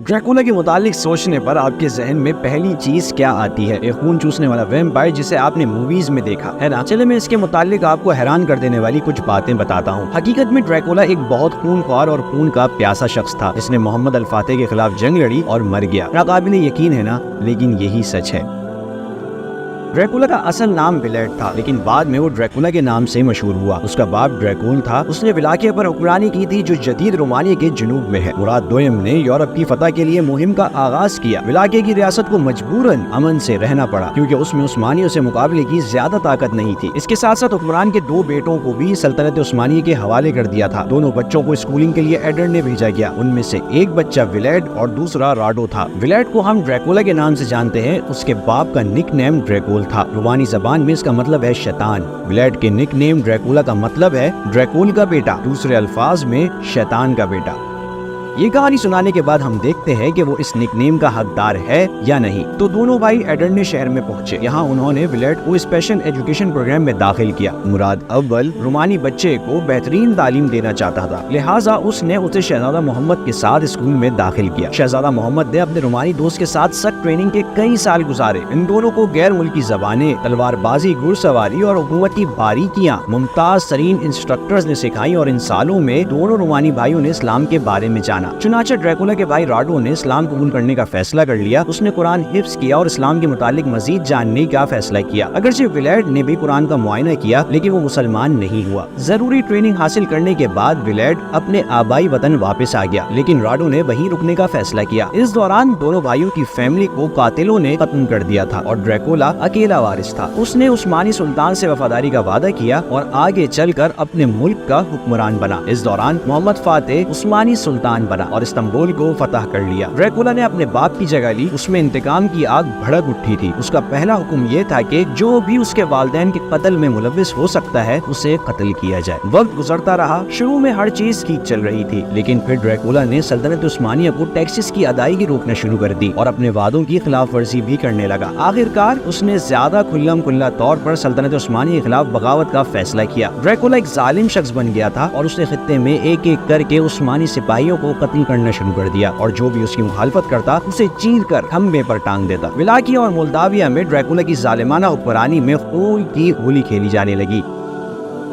Dracula के मुतालिक सोचने पर आपके जहन में पहली चीज क्या आती है? एक खून चूसने वाला वैम्पायर जिसे आपने मूवीज में देखा है ना। चले मैं इसके मुतालिक आपको हैरान कर देने वाली कुछ बातें बताता हूँ। हकीकत में ड्रैकुला एक बहुत खूनख्वार और खून का प्यासा शख्स था जिसने मोहम्मद अल फातेह के खिलाफ जंग लड़ी और मर गया। नाकाबिले यकीन है ना, लेकिन यही सच है। ड्रैकुला का असल नाम विलेट था, लेकिन बाद में वो ड्रैकुला के नाम से मशहूर हुआ। उसका बाप ड्रैकुल था। उसने विलाकिया पर हुक्मरानी की थी जो जदीद रोमानिया के जुनूब में है। मुराद दोयम ने यूरोप की फतह के लिए मुहिम का आगाज किया। विलाकिया की रियासत को मजबूरन अमन से रहना पड़ा क्योंकि उसमें उस्मानियों से मुकाबले की ज्यादा ताकत नहीं थी। इसके साथ साथ हुक्मरान के दो बेटों को भी सल्तनत उस्मानिया के हवाले कर दिया था। दोनों बच्चों को स्कूलिंग के लिए एडरने भेजा गया। उनमें से एक बच्चा विलेट और दूसरा राडो था। विलेट को हम ड्रैकुला के नाम से जानते हैं। उसके बाप का निक नेम ड्रैकुल था। रोमानी ज़बान में इसका मतलब है शैतान। विलेट के निक नेम ड्रैकुला का मतलब है ड्रैकुल का बेटा, दूसरे अल्फाज में शैतान का बेटा। ये कहानी सुनाने के बाद हम देखते हैं कि वो इस निकनेम का हकदार है या नहीं। तो दोनों भाई एडरने शहर में पहुंचे। यहाँ उन्होंने विलेट को स्पेशल एजुकेशन प्रोग्राम में दाखिल किया। मुराद अव्वल रोमानी बच्चे को बेहतरीन तालीम देना चाहता था, लिहाजा उसने उसे शहजादा मोहम्मद के साथ स्कूल में दाखिल किया। शहजादा मोहम्मद ने अपने रोमानी दोस्त के साथ सख्त ट्रेनिंग के कई साल गुजारे। इन दोनों को गैर मुल्की ज़बानें, तलवारबाजी, घुड़सवारी और हुकूमत की बारीकियां मुमताज तरीन इंस्ट्रक्टर्स ने सिखाई और इन सालों में दोनों रोमानी भाइयों ने इस्लाम के बारे में जाना। चुनाचे ड्रैकुला के भाई राडो ने इस्लाम कबूल करने का फैसला कर लिया। उसने कुरान हिफ्ज किया और इस्लाम के मुतालिक मजीद जानने का फैसला किया। अगरचे विलेट ने भी कुरान का मुआयना किया, लेकिन वो मुसलमान नहीं हुआ। जरूरी ट्रेनिंग हासिल करने के बाद विलेट अपने आबाई वतन वापस आ गया, लेकिन राडो ने वहीं रुकने का फैसला किया। इस दौरान दोनों भाइयों की फैमिली को कातिलों ने खत्म कर दिया था और ड्रैकुला अकेला वारिस था। उसने उस्मानी सुल्तान से वफादारी का वादा किया और आगे चलकर अपने मुल्क का हुक्मरान बना। इस दौरान मोहम्मद फातेह उस्मानी सुल्तान बना और इस्तांबुल को फतह कर लिया। ड्रैकुला ने अपने बाप की जगह ली। उसमें इंतकाम की आग भड़क उठी थी। उसका पहला हुक्म ये था कि जो भी उसके वालिदैन के कत्ल में मुलव्विस हो सकता है उसे कत्ल किया जाए। वक्त गुजरता रहा। शुरू में हर चीज ठीक चल रही थी, लेकिन फिर ड्रैकुला ने सल्तनत उस्मानिया को टैक्सेस की अदायगी रोकना शुरू कर दी और अपने वादों की खिलाफ वर्जी भी करने लगा। आखिरकार उसने ज्यादा खुल्लम खुल्ला तौर पर सल्तनत उस्मानिया के खिलाफ बगावत का फैसला किया। ड्रैकुला एक जालिम शख्स बन गया था और उसने खित्ते में एक एक करके उस्मानी सिपाहियों को कत्ल करना शुरू कर दिया और जो भी उसकी मुखालफत करता उसे चीर कर खंबे पर टांग देता। विलाकिया और मोल्दाविया में ड्रैकुला की जालिमाना हुक्मरानी में खून की होली खेली जाने लगी।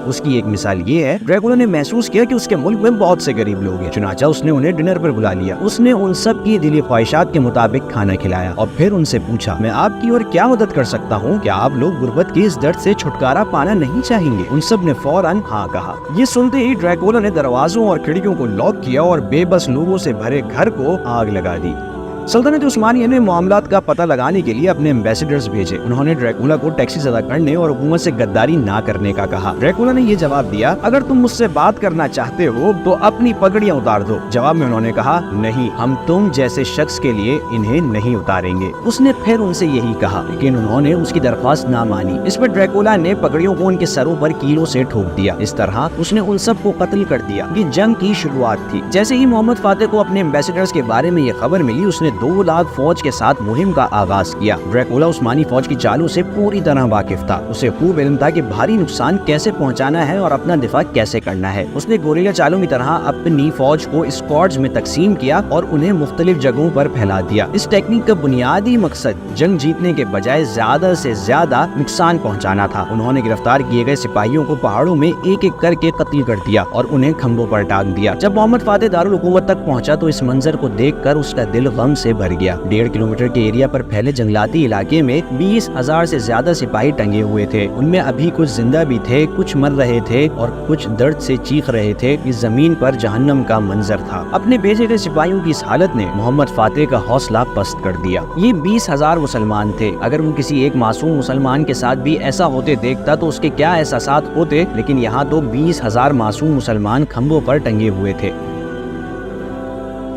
उसकी एक मिसाल ये है, ड्रैकुला ने महसूस किया कि उसके मुल्क में बहुत से गरीब लोग हैं। चुनाचा उसने उन्हें डिनर पर बुला लिया। उसने उन सब की दिली ख्वाहिशात के मुताबिक खाना खिलाया और फिर उनसे पूछा, मैं आपकी और क्या मदद कर सकता हूँ? क्या आप लोग गुर्बत के इस दर्द से छुटकारा पाना नहीं चाहेंगे? उन सब ने फौरन हाँ कहा। ये सुनते ही ड्रैकुला ने दरवाजों और खिड़कियों को लॉक किया और बेबस लोगों से भरे घर को आग लगा दी। सल्तनत उस्मानिया ने मामलात का पता लगाने के लिए अपने एम्बेसडर्स भेजे। उन्होंने ड्रैकुला को टैक्सेस अदा करने और हुकूमत से गद्दारी ना करने का कहा। ड्रैकुला ने ये जवाब दिया, अगर तुम मुझसे बात करना चाहते हो तो अपनी पगड़ियां उतार दो। जवाब में उन्होंने कहा, नहीं, हम तुम जैसे शख्स के लिए इन्हें नहीं उतारेंगे। उसने फिर उनसे यही कहा, लेकिन उन्होंने उसकी दरख्वास्त ना मानी। इस पर ड्रैकुला ने पगड़ियों को उनके सरों पर कीलों से ठोक दिया। इस तरह उसने उन सब को कत्ल कर दिया। ये जंग की शुरुआत थी। जैसे ही मोहम्मद फातेह को अपने एम्बेसडर्स के बारे में ये खबर मिली, उसने 2 लाख फौज के साथ मुहिम का आगाज किया। ड्रैकुला उस्मानी फौज की चालों से पूरी तरह वाकिफ था। उसे खूब इल्म था कि भारी नुकसान कैसे पहुंचाना है और अपना दिफा कैसे करना है। उसने गोरिल्ला चालों की तरह अपनी फौज को स्क्वाड्स में तकसीम किया और उन्हें मुख्तलिफ जगहों पर फैला दिया। इस टेक्निक का बुनियादी मकसद जंग जीतने के बजाय ज्यादा से ज्यादा नुकसान पहुंचाना था। उन्होंने गिरफ्तार किए गए सिपाहियों को पहाड़ों में एक एक करके कत्ल कर दिया और उन्हें खंभों पर टांग दिया। जब मोहम्मद फातेह दारुल हुकूमत तक पहुंचा तो इस मंजर को देखकर उसका दिल गम से भर गया। 1.5 किलोमीटर के एरिया पर फैले जंगलाती इलाके में 20,000 से ज्यादा सिपाही टंगे हुए थे। उनमें अभी कुछ जिंदा भी थे, कुछ मर रहे थे और कुछ दर्द से चीख रहे थे। इस जमीन पर जहन्नम का मंजर था। अपने भेजे गए सिपाहियों की इस हालत ने मोहम्मद फातेह का हौसला पस्त कर दिया। ये 20,000 मुसलमान थे। अगर वो किसी एक मासूम मुसलमान के साथ भी ऐसा होते देखता तो उसके क्या एहसासात होते, लेकिन यहाँ तो 20,000 मासूम मुसलमान खंभों पर टंगे हुए थे।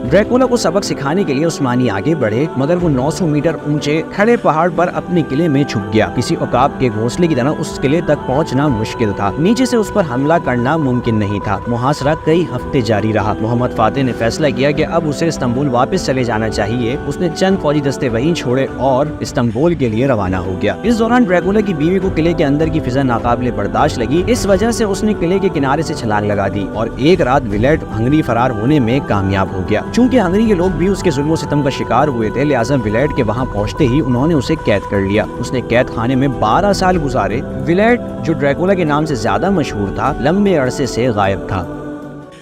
ड्रैकुला को सबक सिखाने के लिए उस्मानी आगे बढ़े, मगर वो 900 मीटर ऊंचे खड़े पहाड़ पर अपने किले में छुप गया। किसी औकाब के घोंसले की तरह उस किले तक पहुंचना मुश्किल था। नीचे से उस पर हमला करना मुमकिन नहीं था। मुहासरा कई हफ्ते जारी रहा। मोहम्मद फातेह ने फैसला किया कि अब उसे इस्तांबुल वापस चले जाना चाहिए। उसने चंद फौजी दस्ते वहीं छोड़े और इस्तांबुल के लिए रवाना हो गया। इस दौरान ड्रैकुला की बीवी को किले के अंदर की फिजा नाकाबिले बर्दाश्त लगी। इस वजह से उसने किले के किनारे से छलांग लगा दी और एक रात विलेट हंगरी फरार होने में कामयाब हो गया। چونکہ ہنگری کے لوگ بھی اس کے ظلم و ستم کا شکار ہوئے تھے، لہٰذا ولیٹ کے وہاں پہنچتے ہی انہوں نے اسے قید کر لیا۔ اس نے قید خانے میں 12 سال گزارے۔ ولیٹ جو ڈریکولا کے نام سے زیادہ مشہور تھا، لمبے عرصے سے غائب تھا۔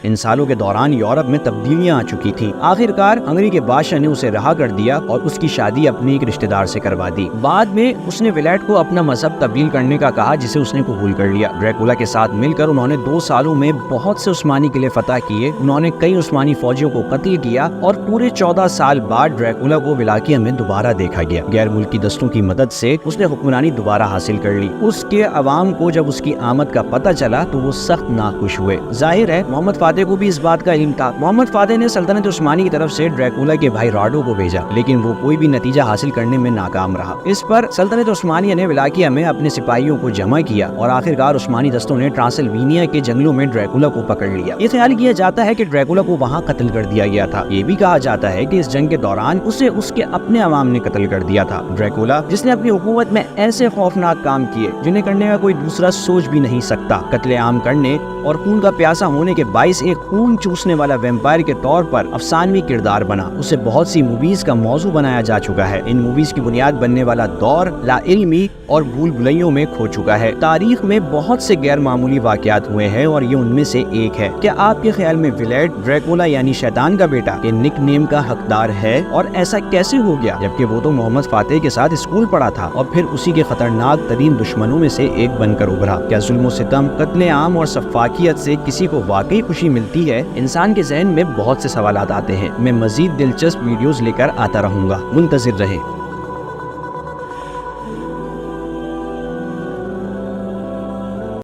ان سالوں کے دوران یورپ میں تبدیلیاں آ چکی تھیں۔ آخرکار ہنگری کے بادشاہ نے اسے رہا کر دیا اور اس کی شادی اپنے ایک رشتہ دار سے کروا دی۔ بعد میں اس نے ولیٹ کو اپنا مذہب تبدیل کرنے کا کہا، جسے اس نے قبول کر لیا۔ ڈریکولا کے ساتھ مل کر انہوں نے 2 سالوں میں بہت سے عثمانی قلعے فتح کیے۔ انہوں نے کئی عثمانی فوجیوں کو قتل کیا اور پورے 14 سال بعد ڈریکولا کو ولاقیہ میں دوبارہ دیکھا گیا۔ غیر ملکی دستوں کی مدد سے اس نے حکمرانی دوبارہ حاصل کر لی۔ اس کے عوام کو جب اس کی آمد کا پتہ چلا تو وہ سخت ناخوش ہوئے۔ ظاہر ہے محمد فاتح کو بھی اس بات کا علم تھا۔ محمد فاتح نے سلطنت عثمانی کی طرف سے ڈریکولا کے بھائی راڈو کو بھیجا، لیکن وہ کوئی بھی نتیجہ حاصل کرنے میں ناکام رہا۔ اس پر سلطنت عثمانیہ نے ولاقیہ میں اپنے سپاہیوں کو جمع کیا اور آخرکار عثمانی دستوں نے ٹرانسلوینیا کے جنگلوں میں ڈریکولا کو پکڑ لیا۔ یہ خیال کیا جاتا ہے کہ ڈریکولا کو وہاں قتل کر دیا گیا تھا۔ یہ بھی کہا جاتا ہے کہ اس جنگ کے دوران اسے اس کے اپنے عوام نے قتل کر دیا تھا۔ ڈریکولا جس نے اپنی حکومت میں ایسے خوفناک کام کیے جنہیں کرنے کا کوئی دوسرا سوچ بھی نہیں سکتا، قتل عام کرنے اور خون کا پیاسا ہونے کے باعث ایک خون چوسنے والا ویمپائر کے طور پر افسانوی کردار بنا۔ اسے بہت سی موویز کا موضوع بنایا جا چکا ہے۔ ان موویز کی بنیاد بننے والا دور لا علمی اور بھول بھلیوں میں کھو چکا ہے۔ تاریخ میں بہت سے غیر معمولی واقعات ہوئے ہیں اور یہ ان میں سے ایک ہے۔ کیا آپ کے خیال میں ولیٹ ڈریکولا یعنی شیطان کا بیٹا کے نک نیم کا حقدار ہے؟ اور ایسا کیسے ہو گیا جبکہ وہ تو محمد فاتح کے ساتھ اسکول پڑھا تھا اور پھر اسی کے خطرناک ترین دشمنوں میں سے ایک بن کر ابھرا؟ کیا ظلم و ستم، قتل عام اور سفاکیت سے کسی کو واقعی خوشی ملتی ہے؟ انسان کے ذہن میں بہت سے سوالات آتے ہیں۔ میں مزید دلچسپ ویڈیوز لے کر آتا رہوں گا، منتظر رہیں۔